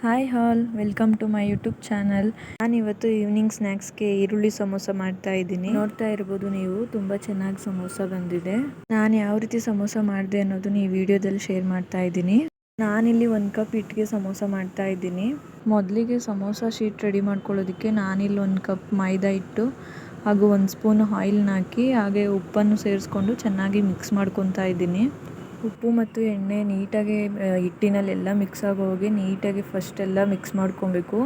Hi all, welcome to my YouTube channel. ನಾನಿವತ್ತು evening ಸ್ನ್ಯಾಕ್ಸ್ಗೆ ಈರುಳ್ಳಿ ಸಮೋಸ ಮಾಡ್ತಾ ಇದ್ದೀನಿ. ನೋಡ್ತಾ ಇರ್ಬೋದು ನೀವು, ತುಂಬ ಚೆನ್ನಾಗಿ ಸಮೋಸ ಬಂದಿದೆ. ನಾನು ಯಾವ ರೀತಿ ಸಮೋಸ ಮಾಡಿದೆ ಅನ್ನೋದನ್ನ ಈ ವಿಡಿಯೋದಲ್ಲಿ ಶೇರ್ ಮಾಡ್ತಾ ಇದ್ದೀನಿ. ನಾನಿಲ್ಲಿ 1 ಕಪ್ ಹಿಟ್ಟಿಗೆ ಸಮೋಸ ಮಾಡ್ತಾ ಇದ್ದೀನಿ. ಮೊದಲಿಗೆ ಸಮೋಸ ಶೀಟ್ ರೆಡಿ ಮಾಡ್ಕೊಳ್ಳೋದಕ್ಕೆ ನಾನಿಲ್ಲಿ 1 ಕಪ್ ಮೈದಾ ಹಿಟ್ಟು ಹಾಗೂ 1 ಸ್ಪೂನ್ ಆಯಿಲ್ನ ಹಾಕಿ ಹಾಗೆ ಉಪ್ಪನ್ನು ಸೇರಿಸ್ಕೊಂಡು ಚೆನ್ನಾಗಿ ಮಿಕ್ಸ್ ಮಾಡ್ಕೊತಾ ಇದ್ದೀನಿ. ಉಪ್ಪು ಮತ್ತು ಎಣ್ಣೆ ನೀಟಾಗಿ ಹಿಟ್ಟಿನಲ್ಲೆಲ್ಲ ಮಿಕ್ಸ್ ಆಗೋ ಹೋಗಿ ನೀಟಾಗಿ ಫಸ್ಟ್ ಎಲ್ಲ ಮಿಕ್ಸ್ ಮಾಡ್ಕೊಬೇಕು.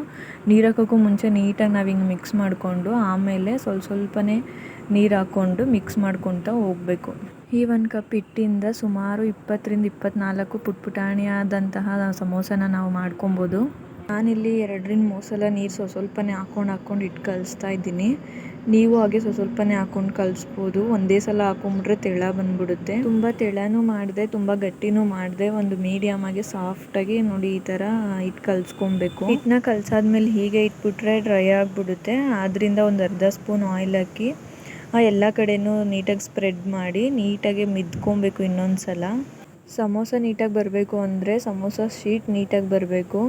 ನೀರು ಹಾಕೋಕ್ಕೂ ಮುಂಚೆ ನೀಟಾಗಿ ನಾವು ಹಿಂಗೆ ಮಿಕ್ಸ್ ಮಾಡಿಕೊಂಡು ಆಮೇಲೆ ಸ್ವಲ್ಪನೇ ನೀರು ಹಾಕ್ಕೊಂಡು ಮಿಕ್ಸ್ ಮಾಡ್ಕೊತಾ ಹೋಗಬೇಕು. ಈ 1 ಕಪ್ ಹಿಟ್ಟಿಂದ ಸುಮಾರು 20ರಿಂದ 24 ಪುಟಾಣಿಯಾದಂತಹ ಸಮೋಸನ ನಾವು ಮಾಡ್ಕೊಬೋದು. ನಾನಿಲ್ಲಿ 2ರಿಂದ 3 ಸಲ ನೀರು ಸ್ವಲ್ಪನೇ ಹಾಕ್ಕೊಂಡು ಹಿಟ್ಟು ಕಲಿಸ್ತಾ ಇದ್ದೀನಿ. ನೀವು ಹಾಗೆ ಸ್ವಲ್ಪನೇ ಹಾಕ್ಕೊಂಡು ಕಲಿಸ್ಬೋದು. ಒಂದೇ ಸಲ ಹಾಕೊಂಡ್ಬಿಟ್ರೆ ತೆಳ ಬಂದ್ಬಿಡುತ್ತೆ. ತುಂಬ ತೆಳನೂ ಮಾಡಿದೆ, ತುಂಬ ಗಟ್ಟಿನೂ ಮಾಡಿದೆ. ಒಂದು ಮೀಡಿಯಮ್ ಆಗಿ ಸಾಫ್ಟಾಗಿ ನೋಡಿ ಈ ಥರ ಹಿಟ್ಟು ಕಲಿಸ್ಕೊಬೇಕು. ಹಿಟ್ಟನ್ನ ಕಲಸಾದ್ಮೇಲೆ ಹೀಗೆ ಇಟ್ಬಿಟ್ರೆ ಡ್ರೈ ಆಗಿಬಿಡುತ್ತೆ. ಆದ್ದರಿಂದ ಒಂದು ಅರ್ಧ ಸ್ಪೂನ್ ಆಯಿಲ್ ಹಾಕಿ ಎಲ್ಲ ಕಡೆನೂ ನೀಟಾಗಿ ಸ್ಪ್ರೆಡ್ ಮಾಡಿ ನೀಟಾಗಿ ಮಿದ್ಕೊಬೇಕು. ಇನ್ನೊಂದು ಸಲ ಸಮೋಸ ನೀಟಾಗಿ ಬರಬೇಕು ಅಂದರೆ ಸಮೋಸ ಶೀಟ್ ನೀಟಾಗಿ ಬರಬೇಕು.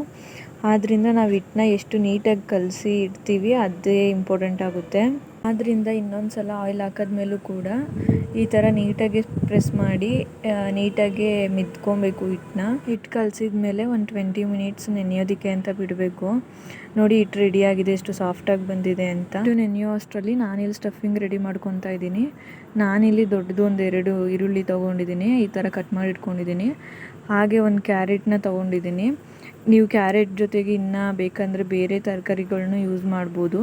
ಆದ್ದರಿಂದ ನಾವು ಹಿಟ್ಟನ್ನ ಎಷ್ಟು ನೀಟಾಗಿ ಕಲಸಿ ಇಡ್ತೀವಿ ಅದೇ ಇಂಪಾರ್ಟೆಂಟ್ ಆಗುತ್ತೆ. ಆದ್ದರಿಂದ ಇನ್ನೊಂದು ಸಲ ಆಯಿಲ್ ಹಾಕಿದ್ಮೇಲೂ ಕೂಡ ಈ ಥರ ನೀಟಾಗಿ ಪ್ರೆಸ್ ಮಾಡಿ ನೀಟಾಗಿ ಮಿದ್ಕೊಬೇಕು. ಹಿಟ್ಟು ಕಲಸಿದ ಮೇಲೆ ಒಂದು 20 ಮಿನಿಟ್ಸ್ ನೆನೆಯೋದಕ್ಕೆ ಅಂತ ಬಿಡಬೇಕು. ನೋಡಿ ಹಿಟ್ಟು ರೆಡಿಯಾಗಿದೆ, ಎಷ್ಟು ಸಾಫ್ಟಾಗಿ ಬಂದಿದೆ ಅಂತ. ಇದು ನೆನೆಯೋ ಅಷ್ಟರಲ್ಲಿ ನಾನಿಲ್ಲಿ ಸ್ಟಫಿಂಗ್ ರೆಡಿ ಮಾಡ್ಕೊತಾ ಇದ್ದೀನಿ. ನಾನಿಲ್ಲಿ ದೊಡ್ಡದು 2 ಈರುಳ್ಳಿ ತೊಗೊಂಡಿದ್ದೀನಿ, ಈ ಥರ ಕಟ್ ಮಾಡಿ ಇಟ್ಕೊಂಡಿದ್ದೀನಿ. ಹಾಗೆ ಒಂದು ಕ್ಯಾರೆಟ್ನ ತೊಗೊಂಡಿದ್ದೀನಿ. ನೀವು ಕ್ಯಾರೆಟ್ ಜೊತೆಗೆ ಇನ್ನೂ ಬೇಕಂದರೆ ಬೇರೆ ತರಕಾರಿಗಳನ್ನೂ ಯೂಸ್ ಮಾಡ್ಬೋದು.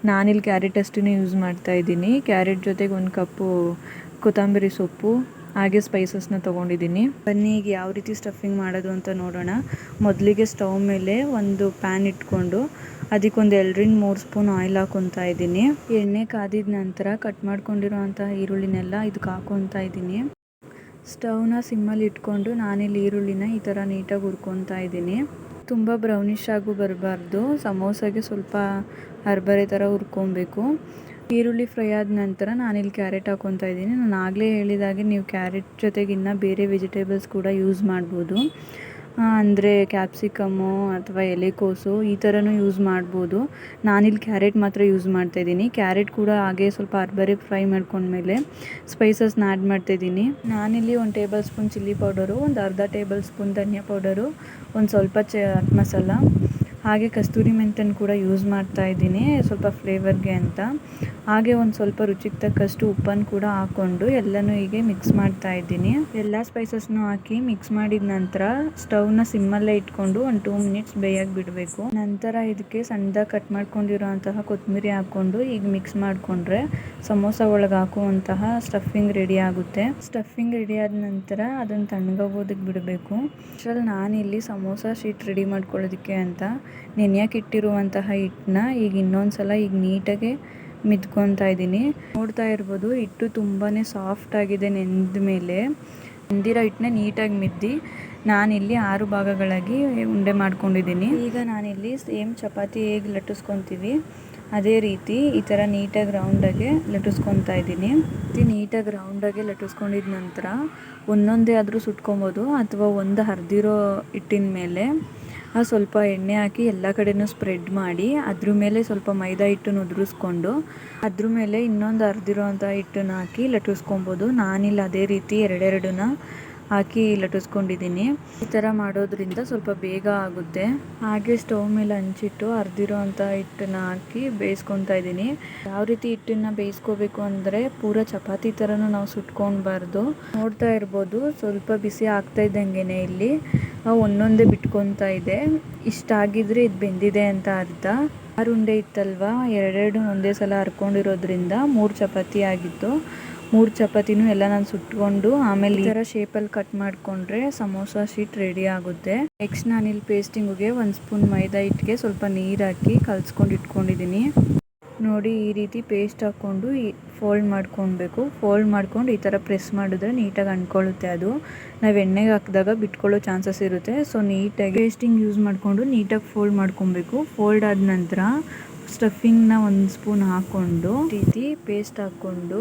ನಾನಿಲ್ಲಿ ಕ್ಯಾರೆಟ್ ಅಷ್ಟೇ ಯೂಸ್ ಮಾಡ್ತಾ ಇದ್ದೀನಿ. ಕ್ಯಾರೆಟ್ ಜೊತೆಗೆ 1 ಕಪ್ಪು ಕೊತ್ತಂಬರಿ ಸೊಪ್ಪು ಹಾಗೆ ಸ್ಪೈಸಸ್ನ ತೊಗೊಂಡಿದ್ದೀನಿ. ಬನ್ನಿ ಈಗ ಯಾವ ರೀತಿ ಸ್ಟಫಿಂಗ್ ಮಾಡೋದು ಅಂತ ನೋಡೋಣ. ಮೊದಲಿಗೆ ಸ್ಟವ್ ಮೇಲೆ ಒಂದು ಪ್ಯಾನ್ ಇಟ್ಕೊಂಡು ಅದಕ್ಕೊಂದು 2ರಿಂದ 3 ಸ್ಪೂನ್ ಆಯಿಲ್ ಹಾಕ್ಕೊತಾ ಇದ್ದೀನಿ. ಎಣ್ಣೆ ಕಾದಿದ ನಂತರ ಕಟ್ ಮಾಡ್ಕೊಂಡಿರೋ ಅಂತಹ ಈರುಳ್ಳಿನೆಲ್ಲ ಇದಕ್ಕೆ ಹಾಕ್ಕೊತಾ ಇದ್ದೀನಿ. ಸ್ಟವ್ನ ಸಿಮ್ಮಲ್ಲಿ ಇಟ್ಕೊಂಡು ನಾನಿಲ್ಲಿ ಈರುಳ್ಳಿನ ಈ ಥರ ನೀಟಾಗಿ ಹುರ್ಕೊತಾ ಇದ್ದೀನಿ. ತುಂಬ ಬ್ರೌನಿಷ್ ಆಗು ಬರಬಾರ್ದು. ಸಮೋಸಾಗೆ ಸ್ವಲ್ಪ ಹರ್ಬರೆ ಥರ ಹುರ್ಕೊಬೇಕು. ಈರುಳ್ಳಿ ಫ್ರೈ ಆದ ನಂತರ ನಾನಿಲ್ಲಿ ಕ್ಯಾರೆಟ್ ಹಾಕ್ಕೊತಾ ಇದ್ದೀನಿ. ನಾನು ಆಗಲೇ ಹೇಳಿದಾಗೆ ನೀವು ಕ್ಯಾರೆಟ್ ಜೊತೆಗೆ ಇನ್ನೂ ಬೇರೆ ವೆಜಿಟೇಬಲ್ಸ್ ಕೂಡ ಯೂಸ್ ಮಾಡ್ಬೋದು. ಅಂದರೆ ಕ್ಯಾಪ್ಸಿಕಮ್ಮು ಅಥವಾ ಎಲೆಕೋಸು ಈ ಥರನೂ ಯೂಸ್ ಮಾಡ್ಬೋದು. ನಾನಿಲ್ಲಿ ಕ್ಯಾರೆಟ್ ಮಾತ್ರ ಯೂಸ್ ಮಾಡ್ತಾಯಿದ್ದೀನಿ. ಕ್ಯಾರೆಟ್ ಕೂಡ ಹಾಗೆ ಸ್ವಲ್ಪ ಹರ್ಬರೆ ಫ್ರೈ ಮಾಡ್ಕೊಂಡ್ಮೇಲೆ ಸ್ಪೈಸಸ್ನ ಆ್ಯಡ್ ಮಾಡ್ತಾಯಿದ್ದೀನಿ. ನಾನಿಲ್ಲಿ 1 ಟೇಬಲ್ ಸ್ಪೂನ್ ಚಿಲ್ಲಿ ಪೌಡರು, ಒಂದು ಅರ್ಧ ಟೇಬಲ್ ಸ್ಪೂನ್ ಧನಿಯಾ ಪೌಡರು, ಒಂದು ಸ್ವಲ್ಪ ಚಾಟ್ ಮಸಾಲ ಹಾಗೆ ಕಸ್ತೂರಿ ಮೆಂತ್ಯನ ಕೂಡ ಯೂಸ್ ಮಾಡ್ತಾ ಇದ್ದೀನಿ ಸ್ವಲ್ಪ ಫ್ಲೇವರ್ಗೆ ಅಂತ. ಹಾಗೆ ಒಂದು ಸ್ವಲ್ಪ ರುಚಿಗೆ ತಕ್ಕಷ್ಟು ಉಪ್ಪನ್ನು ಕೂಡ ಹಾಕ್ಕೊಂಡು ಎಲ್ಲನೂ ಹೀಗೆ ಮಿಕ್ಸ್ ಮಾಡ್ತಾ ಇದ್ದೀನಿ. ಎಲ್ಲ ಸ್ಪೈಸಸ್ನೂ ಹಾಕಿ ಮಿಕ್ಸ್ ಮಾಡಿದ ನಂತರ ಸ್ಟವ್ನ ಸಿಮ್ಮಲ್ಲೇ ಇಟ್ಕೊಂಡು ಒಂದು 2 ಮಿನಿಟ್ಸ್ ಬೇಯಕ್ಕೆ ಬಿಡಬೇಕು. ನಂತರ ಇದಕ್ಕೆ ಸಣ್ಣದಾಗಿ ಕಟ್ ಮಾಡ್ಕೊಂಡಿರೋ ಅಂತಹ ಕೊತ್ತಂಬರಿ ಹಾಕ್ಕೊಂಡು ಈಗ ಮಿಕ್ಸ್ ಮಾಡಿಕೊಂಡ್ರೆ ಸಮೋಸ ಒಳಗೆ ಹಾಕುವಂತಹ ಸ್ಟಫಿಂಗ್ ರೆಡಿ ಆಗುತ್ತೆ. ಸ್ಟಫಿಂಗ್ ರೆಡಿ ಆದ ನಂತರ ಅದನ್ನು ತಣ್ಣಗಾಗೋದಕ್ಕೆ ಬಿಡಬೇಕು. ಅಷ್ಟರಲ್ಲಿ ನಾನಿಲ್ಲಿ ಸಮೋಸ ಶೀಟ್ ರೆಡಿ ಮಾಡ್ಕೊಳ್ಳೋದಕ್ಕೆ ಅಂತ ನೆನೆಯಕ್ಕೆ ಇಟ್ಟಿರುವಂತಹ ಹಿಟ್ಟನ್ನ ಈಗ ಇನ್ನೊಂದು ಸಲ ಈಗ ನೀಟಾಗಿ ಮಿದ್ಕೊತಾ ಇದ್ದೀನಿ. ನೋಡ್ತಾ ಇರ್ಬೋದು ಹಿಟ್ಟು ತುಂಬಾ ಸಾಫ್ಟ್ ಆಗಿದೆ. ನೆಂದ ಮೇಲೆ ನೆಂದಿರೋ ಹಿಟ್ಟನ್ನ ನೀಟಾಗಿ ಮಿದ್ದಿ ನಾನಿಲ್ಲಿ 6 ಭಾಗಗಳಾಗಿ ಉಂಡೆ ಮಾಡ್ಕೊಂಡಿದ್ದೀನಿ. ಈಗ ನಾನಿಲ್ಲಿ ಸೇಮ್ ಚಪಾತಿ ಹೇಗೆ ಲಟ್ಟಿಸ್ಕೊತೀವಿ ಅದೇ ರೀತಿ ಈ ಥರ ನೀಟಾಗಿ ರೌಂಡಾಗಿ ಲಟ್ಟಿಸ್ಕೊತಾ ಇದ್ದೀನಿ. ನೀಟಾಗಿ ರೌಂಡಾಗಿ ಲಟ್ಟಿಸ್ಕೊಂಡಿದ ನಂತರ ಒಂದೊಂದೇ ಆದರೂ ಸುಟ್ಕೊಬೋದು ಅಥವಾ ಒಂದು ಹರಿದಿರೋ ಹಿಟ್ಟಿನ ಮೇಲೆ ಸ್ವಲ್ಪ ಎಣ್ಣೆ ಹಾಕಿ ಎಲ್ಲ ಕಡೆನೂ ಸ್ಪ್ರೆಡ್ ಮಾಡಿ ಅದ್ರ ಮೇಲೆ ಸ್ವಲ್ಪ ಮೈದಾ ಹಿಟ್ಟನ್ನು ಉದುರಿಸ್ಕೊಂಡು ಅದ್ರ ಮೇಲೆ ಇನ್ನೊಂದು ಹರಿದಿರೋ ಅಂಥ ಹಿಟ್ಟನ್ನು ಹಾಕಿ ಲಟ್ಟಿಸ್ಕೊಬೋದು. ನಾನಿಲ್ಲಿ ಅದೇ ರೀತಿ 2 ಹಾಕಿ ಲಟ್ಟಿಸ್ಕೊಂಡಿದ್ದೀನಿ. ಈ ಥರ ಮಾಡೋದ್ರಿಂದ ಸ್ವಲ್ಪ ಬೇಗ ಆಗುತ್ತೆ. ಹಾಗೆ ಸ್ಟವ್ ಮೇಲೆ ಹಂಚಿಟ್ಟು ಹರಿದಿರೋ ಅಂಥ ಹಿಟ್ಟನ್ನು ಹಾಕಿ ಬೇಯಿಸ್ಕೊತಾ ಇದ್ದೀನಿ. ಯಾವ ರೀತಿ ಹಿಟ್ಟನ್ನು ಬೇಯಿಸ್ಕೋಬೇಕು ಅಂದರೆ ಪೂರ ಚಪಾತಿ ಥರನೂ ನಾವು ಸುಟ್ಕೊಳ್ಬಾರ್ದು. ನೋಡ್ತಾ ಇರ್ಬೋದು ಸ್ವಲ್ಪ ಬಿಸಿ ಆಗ್ತಾ ಇದ್ದಂಗೆ ಇಲ್ಲಿ ಒಂದೊಂದೇ ಬಿಟ್ಕೊತಾ ಇದೆ. ಇಷ್ಟಾಗಿದ್ರೆ ಇದು ಬೆಂದಿದೆ ಅಂತ ಅರ್ಥ. 6 ಉಂಡೆ ಇತ್ತಲ್ವ, 2 ಒಂದೇ ಸಲ ಹರ್ಕೊಂಡಿರೋದ್ರಿಂದ 3 ಚಪಾತಿ ಆಗಿತ್ತು. 3 ಚಪಾತಿನೂ ಎಲ್ಲ ನಾನು ಸುಟ್ಕೊಂಡು ಆಮೇಲೆ ಈ ಥರ ಶೇಪಲ್ಲಿ ಕಟ್ ಮಾಡಿಕೊಂಡ್ರೆ ಸಮೋಸ ಶೀಟ್ ರೆಡಿ ಆಗುತ್ತೆ. ನೆಕ್ಸ್ಟ್ ನಾನಿಲ್ಲಿ ಪೇಸ್ಟಿಂಗಿಗೆ 1 ಸ್ಪೂನ್ ಮೈದಾ ಹಿಟ್ಟಿಗೆ ಸ್ವಲ್ಪ ನೀರು ಹಾಕಿ ಕಲಿಸ್ಕೊಂಡು ಇಟ್ಕೊಂಡಿದ್ದೀನಿ. ನೋಡಿ ಈ ರೀತಿ ಪೇಸ್ಟ್ ಹಾಕ್ಕೊಂಡು ಫೋಲ್ಡ್ ಮಾಡ್ಕೊಳ್ಬೇಕು. ಫೋಲ್ಡ್ ಮಾಡ್ಕೊಂಡು ಈ ಥರ ಪ್ರೆಸ್ ಮಾಡಿದ್ರೆ ನೀಟಾಗಿ ಅಂಟ್ಕೊಳ್ಳುತ್ತೆ. ಅದು ನಾವು ಎಣ್ಣೆಗೆ ಹಾಕಿದಾಗ ಬಿಟ್ಕೊಳ್ಳೋ ಚಾನ್ಸಸ್ ಇರುತ್ತೆ. ಸೊ ನೀಟಾಗಿ ಪೇಸ್ಟಿಂಗ್ ಯೂಸ್ ಮಾಡಿಕೊಂಡು ನೀಟಾಗಿ ಫೋಲ್ಡ್ ಮಾಡ್ಕೊಬೇಕು. ಫೋಲ್ಡ್ ಆದ ನಂತರ ಸ್ಟಫಿಂಗ್ನ 1 ಸ್ಪೂನ್ ಹಾಕ್ಕೊಂಡು ರೀತಿ ಪೇಸ್ಟ್ ಹಾಕ್ಕೊಂಡು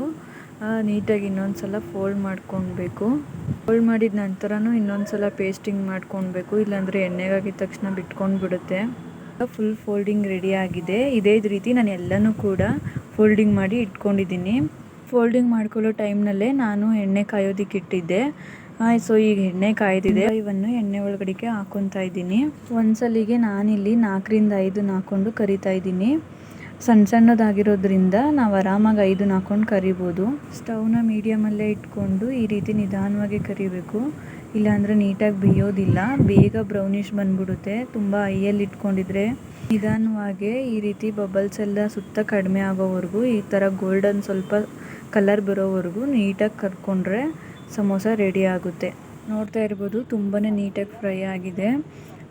ನೀಟಾಗಿ ಇನ್ನೊಂದು ಸಲ ಫೋಲ್ಡ್ ಮಾಡ್ಕೊಳ್ಬೇಕು. ಫೋಲ್ಡ್ ಮಾಡಿದ ನಂತರನೂ ಇನ್ನೊಂದು ಸಲ ಪೇಸ್ಟಿಂಗ್ ಮಾಡ್ಕೊಳ್ಬೇಕು, ಇಲ್ಲಾಂದರೆ ಎಣ್ಣೆಗೆ ಹಾಕಿದ ತಕ್ಷಣ ಬಿಟ್ಕೊಂಡು ಬಿಡುತ್ತೆ. ಫುಲ್ ಫೋಲ್ಡಿಂಗ್ ರೆಡಿ ಆಗಿದೆ. ಇದೇ ರೀತಿ ನಾನು ಎಲ್ಲನೂ ಕೂಡ ಫೋಲ್ಡಿಂಗ್ ಮಾಡಿ ಇಟ್ಕೊಂಡಿದ್ದೀನಿ. ಫೋಲ್ಡಿಂಗ್ ಮಾಡ್ಕೊಳ್ಳೋ ಟೈಮ್ನಲ್ಲೇ ನಾನು ಎಣ್ಣೆ ಕಾಯೋದಕ್ಕೆ ಇಟ್ಟಿದ್ದೆ. ಸೊ ಈಗ ಎಣ್ಣೆ ಕಾಯ್ದಿದೆ, ಇವನ್ನು ಎಣ್ಣೆ ಒಳಗಡೆಗೆ ಹಾಕೊತಾ ಇದ್ದೀನಿ. ಒಂದ್ಸಲಿಗೆ ನಾನಿಲ್ಲಿ 4ರಿಂದ 5 ಹಾಕೊಂಡು ಕರಿತಾ ಇದ್ದೀನಿ. ಸಣ್ಣದಾಗಿರೋದ್ರಿಂದ ನಾವು ಆರಾಮಾಗಿ 5 ಹಾಕೊಂಡು ಕರಿಬೋದು. ಸ್ಟವ್ನ ಮೀಡಿಯಮಲ್ಲೇ ಇಟ್ಕೊಂಡು ಈ ರೀತಿ ನಿಧಾನವಾಗಿ ಕರಿಬೇಕು, ಇಲ್ಲಾಂದರೆ ನೀಟಾಗಿ ಬೇಯೋದಿಲ್ಲ, ಬೇಗ ಬ್ರೌನಿಷ್ ಬಂದ್ಬಿಡುತ್ತೆ. ತುಂಬ ಹೈಯಲ್ಲಿ ಇಟ್ಕೊಂಡಿದ್ರೆ ನಿಧಾನವಾಗಿ ಈ ರೀತಿ ಬಬಲ್ಸ್ ಎಲ್ಲ ಸುತ್ತ ಕಡಿಮೆ ಆಗೋವರೆಗೂ, ಈ ಥರ ಗೋಲ್ಡನ್ ಸ್ವಲ್ಪ ಕಲರ್ ಬರೋವರೆಗೂ ನೀಟಾಗಿ ಕರ್ಕೊಂಡ್ರೆ ಸಮೋಸ ರೆಡಿ ಆಗುತ್ತೆ. ನೋಡ್ತಾ ಇರ್ಬೋದು ತುಂಬಾ ನೀಟಾಗಿ ಫ್ರೈ ಆಗಿದೆ.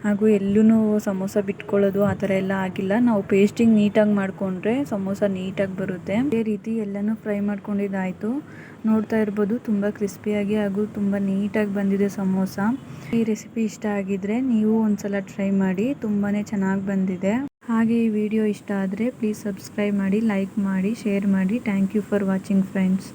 ಹಾಗೂ ಎಲ್ಲೂ ಸಮೋಸ ಬಿಟ್ಕೊಳ್ಳೋದು ಆ ಥರ ಎಲ್ಲ ಆಗಿಲ್ಲ. ನಾವು ಪೇಸ್ಟಿಂಗ್ ನೀಟಾಗಿ ಮಾಡಿಕೊಂಡ್ರೆ ಸಮೋಸ ನೀಟಾಗಿ ಬರುತ್ತೆ. ಇದೇ ರೀತಿ ಎಲ್ಲನೂ ಫ್ರೈ ಮಾಡ್ಕೊಂಡಿದ್ದಾಯಿತು. ನೋಡ್ತಾ ಇರ್ಬೋದು ತುಂಬ ಕ್ರಿಸ್ಪಿಯಾಗಿ ಹಾಗೂ ತುಂಬ ನೀಟಾಗಿ ಬಂದಿದೆ ಸಮೋಸ. ಈ ರೆಸಿಪಿ ಇಷ್ಟ ಆಗಿದ್ರೆ ನೀವು ಒಂದ್ಸಲ ಟ್ರೈ ಮಾಡಿ, ತುಂಬಾ ಚೆನ್ನಾಗಿ ಬಂದಿದೆ. ಹಾಗೆ ಈ ವಿಡಿಯೋ ಇಷ್ಟ ಆದರೆ ಪ್ಲೀಸ್ ಸಬ್ಸ್ಕ್ರೈಬ್ ಮಾಡಿ, ಲೈಕ್ ಮಾಡಿ, ಶೇರ್ ಮಾಡಿ. Thank you for watching friends.